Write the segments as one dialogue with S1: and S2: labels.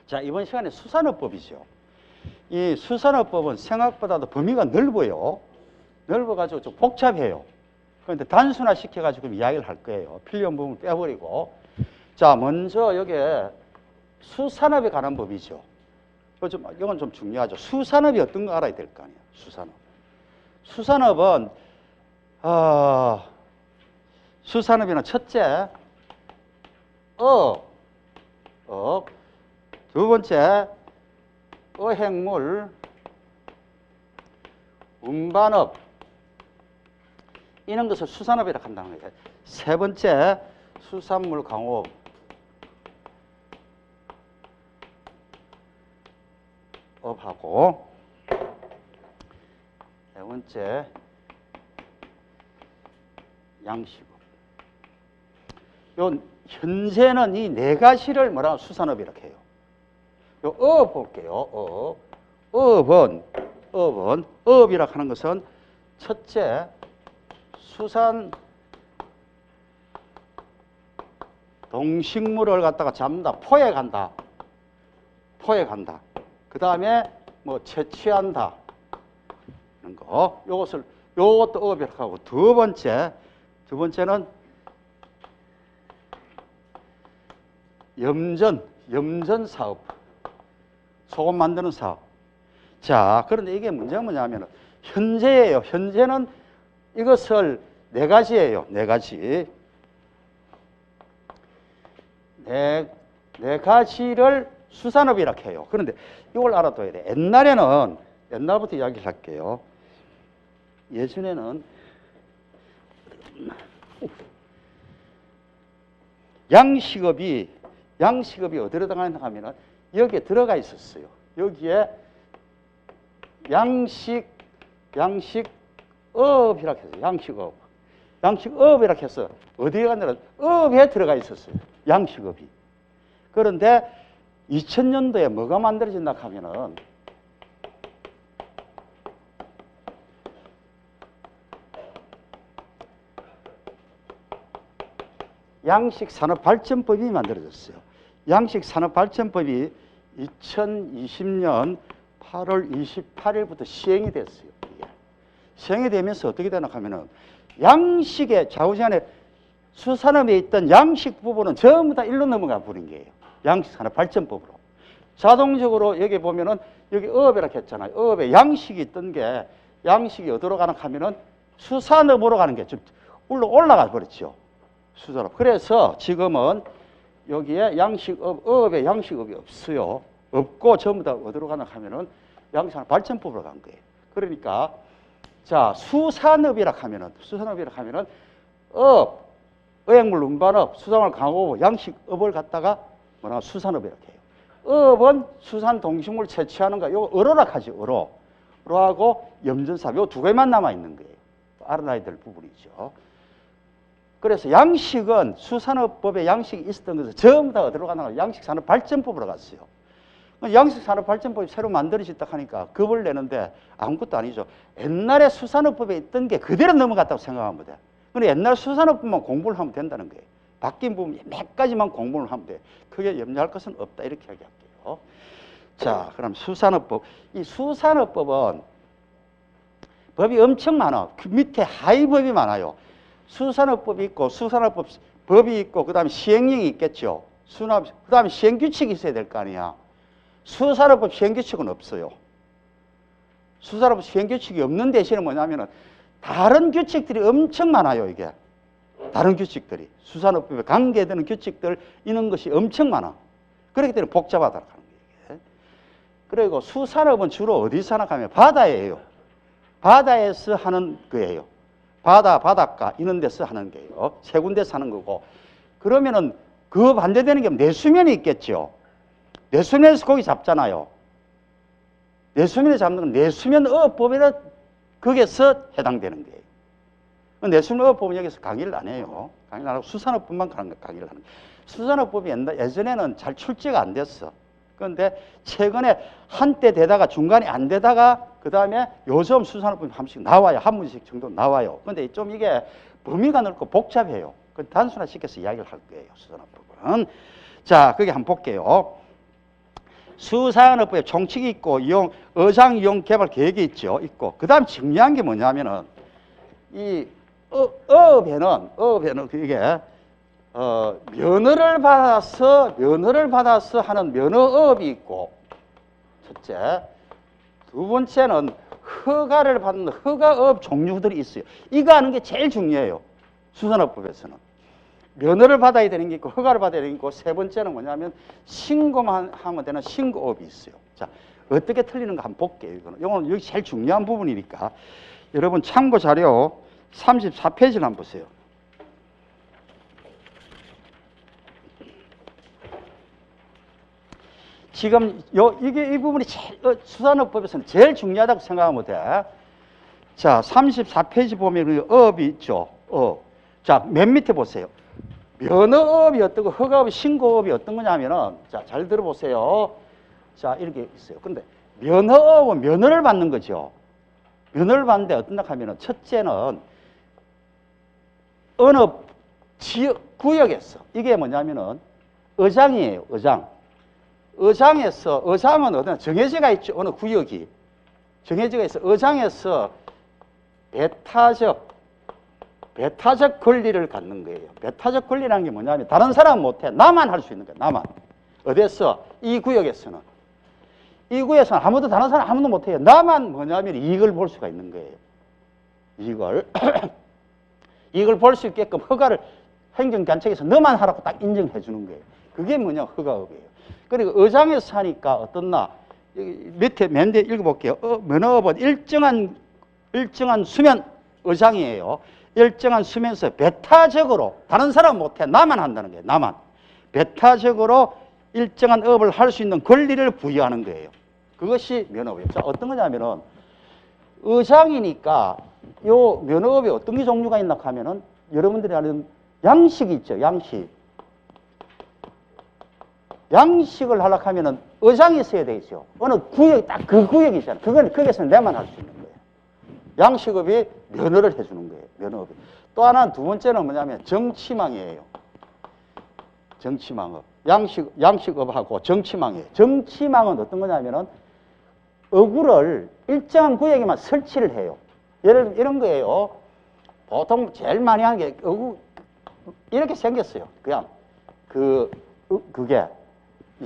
S1: 자, 이번 시간에 수산업법이죠. 이 수산업법은 생각보다도 범위가 넓어요. 넓어가지고 좀 복잡해요. 그런데 단순화 시켜가지고 이야기를 할 거예요. 필요한 부분을 빼버리고. 자, 먼저 여기에 수산업에 관한 법이죠. 이건 좀 중요하죠. 수산업이 어떤 거 알아야 될 거 아니에요. 수산업. 수산업은 수산업에는 첫째 두 번째 어획물 운반업 이런 것을 수산업이라고 한다는 거예요. 세 번째 수산물 강업 업하고 네 번째 양식업. 요 현재는 이 네 가지를 뭐라고 수산업이라고 해요. 요 업 볼게요. 업이라고 하는 것은 첫째 수산 동식물을 갖다가 잡는다. 포획한다. 그 다음에 뭐 채취한다. 이런 거. 요것도 업이라고 하고 두 번째는 염전 사업. 소금 만드는 사업. 자, 그런데 이게 문제가 뭐냐면 현재예요. 현재는 이것을 네 가지예요. 네 가지. 네 가지를 수산업이라고 해요. 그런데 이걸 알아둬야 돼. 옛날부터 이야기를 할게요. 예전에는 양식업이 어디로 들어가냐 하면은 여기에 들어가 있었어요. 여기에 양식업이라고 했어요. 양식업이라고 해서 어디에 갔냐면 업에 들어가 있었어요. 양식업이. 그런데 2000년도에 뭐가 만들어진다 하면은 양식산업발전법이 만들어졌어요. 양식산업발전법이 2020년 8월 28일부터 시행이 됐어요. 시행이 되면서 어떻게 되나 하면은 양식의 좌우지간에 수산업에 있던 양식 부분은 전부 다 일로 넘어가 버린 거예요. 양식산업발전법으로. 자동적으로 여기 보면은 여기 업이라고 했잖아요. 업에 양식이 있던 게 양식이 어디로 가나 하면은 수산업으로 가는 게 좀 올라가 버렸죠. 수산업. 그래서 지금은 여기에 업에 양식업이 없어요. 없고 전부 다 어디로 가나 하면은 양식산업발전법으로 간 거예요. 그러니까 자, 수산업이라 하면은 어획물 운반업, 수산물 강업, 양식업을 갖다가 뭐라 수산업이라고 해요. 업은 수산 동식물 채취하는 거, 이거 어로라 하죠. 어로하고 염전사업, 요 두 개만 남아 있는 거예요. 알아놔야 될 부분이죠. 그래서 양식은 수산업법에 양식이 있었던 것은 전부 다 어디로 가나 양식산업발전법으로 갔어요. 양식산업발전법이 새로 만들어졌다 하니까 급을 내는데 아무것도 아니죠. 옛날에 수산업법에 있던 게 그대로 넘어갔다고 생각하면 돼. 근데 옛날 수산업법만 공부를 하면 된다는 거예요. 바뀐 부분 몇 가지만 공부를 하면 돼. 크게 염려할 것은 없다. 이렇게 이야기할게요. 자, 그럼 수산업법. 이 수산업법은 법이 엄청 많아. 그 밑에 하위법이 많아요. 수산업법이 있고 수산업법이 있고 그 다음에 시행령이 있겠죠. 그 다음에 시행규칙이 있어야 될 거 아니야. 수산업법 시행규칙은 없어요. 수산업법 시행규칙이 없는 대신에 뭐냐면은 다른 규칙들이 엄청 많아요. 이게 다른 규칙들이 수산업법에 관계되는 규칙들 이런 것이 엄청 많아. 그렇기 때문에 복잡하다고 하는 거예요. 그리고 수산업은 주로 어디서 하나 하면 바다예요. 바다에서 하는 거예요. 바닷가 이런 데서 하는 거예요. 세 군데서 하는 거고. 그러면은 그 반대되는 게 내수면이 있겠죠. 내수면에서 고기 잡잖아요. 내수면에 잡는 건 내수면어업법이라 거기에서 해당되는 거예요. 내수면 어업법은 여기서 강의를 안 해요. 강의를 안 하고 수산업법만 강의를 하는 거예요. 수산업법이 예전에는 잘 출제가 안 됐어. 그런데 최근에 한때 되다가 중간에 안 되다가 그 다음에 요즘 수산업법이 한 번씩 나와요. 한 문씩 정도 나와요. 그런데 좀 이게 범위가 넓고 복잡해요. 그 단순화시켜서 이야기를 할 거예요. 수산업법은. 자, 거기 한번 볼게요. 수산업부에 총칙이 있고 어장 이용 개발 계획이 있죠. 있고. 그다음 중요한 게 뭐냐면은 이 어업에는 이게 면허를 받아서 하는 면허업이 있고, 첫째. 두 번째는 허가를 받는 허가업 종류들이 있어요. 이거 하는 게 제일 중요해요. 수산업법에서는. 면허를 받아야 되는 게 있고 허가를 받아야 되는 게 있고, 세 번째는 뭐냐면 신고만 하면 되는 신고업이 있어요. 자, 어떻게 틀리는가 한번 볼게요. 이거는 여기 제일 중요한 부분이니까 여러분 참고 자료 34페이지를 한번 보세요. 지금 이 부분이 수산업법에서는 제일 중요하다고 생각하면 돼. 자, 34페이지 보면 어업이 있죠. 자, 맨 밑에 보세요. 면허업이 어떻고 허가업이 신고업이 어떤 거냐면은, 자, 잘 들어보세요. 자, 이렇게 있어요. 근데 면허업은 면허를 받는 거죠. 면허를 받는데 어떤가 하면은, 첫째는 어느 지역, 구역에서, 이게 뭐냐면은 어장이에요. 어장은 어떤 정해져가 있죠. 어느 구역이 정해져가 있어. 어장에서 배타적 권리를 갖는 거예요. 배타적 권리라는 게 뭐냐면 다른 사람은 못해. 나만 할 수 있는 거야. 나만. 어디서? 이 구역에서는 다른 사람 아무도 못해요. 나만 뭐냐면 이익을 볼 수가 있는 거예요. 이익을 볼 수 있게끔 허가를 행정단체에서 너만 하라고 딱 인정해 주는 거예요. 그게 뭐냐? 허가업이에요. 그리고 어장에서 하니까 어떻나? 여기 밑에 맨 뒤에 읽어볼게요. 면허업은 일정한 수면, 어장이에요. 일정한 수면에서 배타적으로, 다른 사람 못해. 나만 한다는 거예요. 나만. 배타적으로 일정한 업을 할 수 있는 권리를 부여하는 거예요. 그것이 면허업이에요. 자, 어떤 거냐면은, 어장이니까 요 면허업에 어떤 게 종류가 있나 하면은, 여러분들이 아는 양식이 있죠. 양식을 하려고 하면은 어장이 있어야 되겠죠. 어느 구역, 딱 그 구역이 있잖아요. 거기서는 내만 할 수 있는 거예요. 양식업이 면허를 해주는 거예요. 면허업이. 또 하나는 두 번째는 뭐냐면 정치망이에요. 정치망업. 양식업하고 정치망이에요. 정치망은 어떤 거냐면은 어구를 일정한 구역에만 설치를 해요. 예를 이런 거예요. 보통 제일 많이 하는 게 어구, 이렇게 생겼어요. 그냥 그게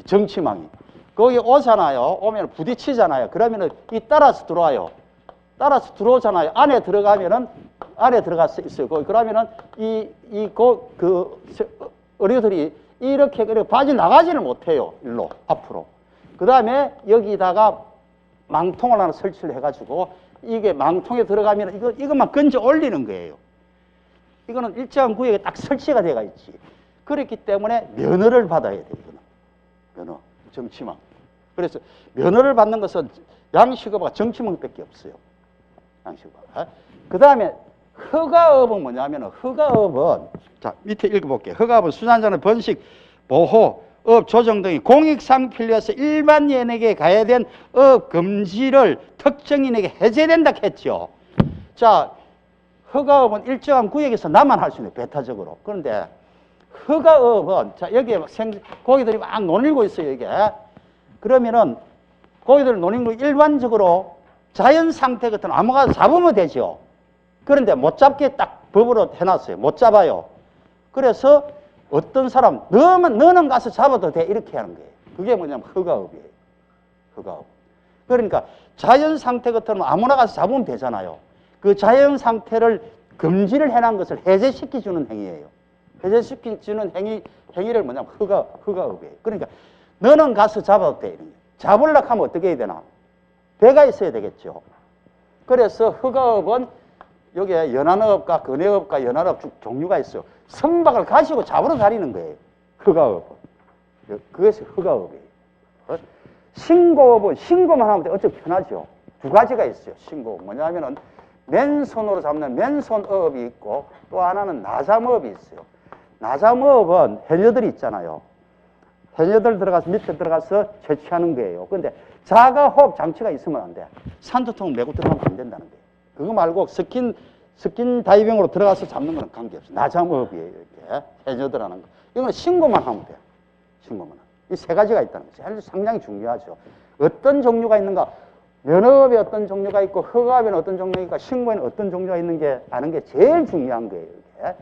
S1: 정치망이. 거기 오잖아요. 오면 부딪히잖아요. 그러면은 이 따라서 들어와요. 따라서 들어오잖아요. 안에 들어가면은, 안에 들어가서 있어요. 그러면은 어류들이 이렇게 빠져나가지를 못해요. 일로, 앞으로. 그 다음에 여기다가 망통을 하나 설치를 해가지고 이게 망통에 들어가면 이것만 건져 올리는 거예요. 이거는 일정한 구역에 딱 설치가 되어 있지. 그렇기 때문에 면허를 받아야 돼요. 이거는. 면허, 정치망. 그래서 면허를 받는 것은 양식업과 정치망밖에 없어요. 양식업. 그 다음에 허가업은 뭐냐면, 허가업은, 자, 밑에 읽어볼게요. 허가업은 수산자는 번식, 보호, 업 조정 등이 공익상필로에서 일반인에게 가야 된 업 금지를 특정인에게 해제된다 했죠. 자, 허가업은 일정한 구역에서 나만 할 수 있는 배타적으로. 그런데 허가업은, 자, 여기에 고기들이 막 논일고 있어요, 이게. 그러면은, 고기들 논인 거 일반적으로 자연 상태 같은 아무거나 잡으면 되죠. 그런데 못 잡게 딱 법으로 해놨어요. 못 잡아요. 그래서 어떤 사람, 너는 가서 잡아도 돼. 이렇게 하는 거예요. 그게 뭐냐면 허가업이에요. 허가업. 그러니까 자연 상태 같은 아무나 가서 잡으면 되잖아요. 그 자연 상태를 금지를 해놓은 것을 해제시켜주는 행위예요. 해제시켜주는 행위를 뭐냐면 허가업이에요. 그러니까 너는 가서 잡아도 돼. 이런 거예요. 잡으려고 하면 어떻게 해야 되나? 배가 있어야 되겠죠. 그래서 허가업은 여기에 연안업과 근해업과 연안업 종류가 있어요. 선박을 가지고 잡으러 다니는 거예요. 허가업. 그것이 허가업이에요. 신고업은 신고만 하면 어차피 편하죠. 두 가지가 있어요. 신고업. 뭐냐면은 맨손으로 잡는 맨손업이 있고 또 하나는 나잠업이 있어요. 나잠업은 해녀들이 있잖아요. 해녀들 들어가서 밑에 들어가서 채취하는 거예요. 근데 자가호흡 장치가 있으면 안 돼. 산소통 메고 들어가면 안 된다는 거예요. 그거 말고 스킨 다이빙으로 들어가서 잡는 거는 관계없어요. 나잠업이에요. 이렇게 해녀들 하는 거. 이거는 신고만 하면 돼. 신고만. 이 세 가지가 있다는 거죠. 상당히 중요하죠. 어떤 종류가 있는가? 면허업에 어떤 종류가 있고 허가업에는 어떤 종류가 있고 신고에는 어떤 종류가 있는 게 아는 게 제일 중요한 거예요. 이게.